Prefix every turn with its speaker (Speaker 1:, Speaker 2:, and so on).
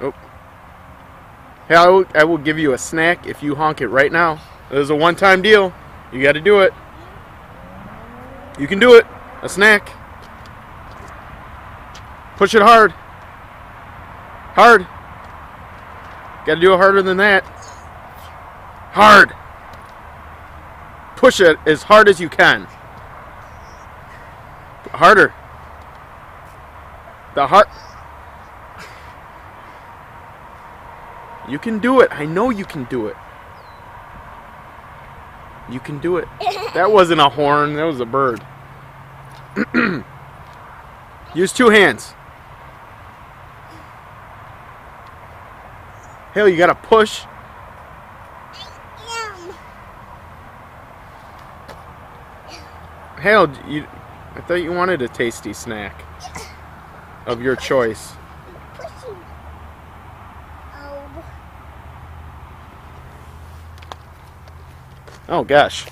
Speaker 1: Oh. Hey, I will give you a snack if you honk it right now. It is a one-time deal. You got to do it. You can do it. A snack. Push it hard. Hard. Got to do it harder than that. Hard. Push it as hard as you can. Harder. The heart. You can do it. I know you can do it. You can do it. That wasn't a horn. That was a bird. Use two hands. Hale, you gotta push. Hale, I thought you wanted a tasty snack of your choice. Oh gosh.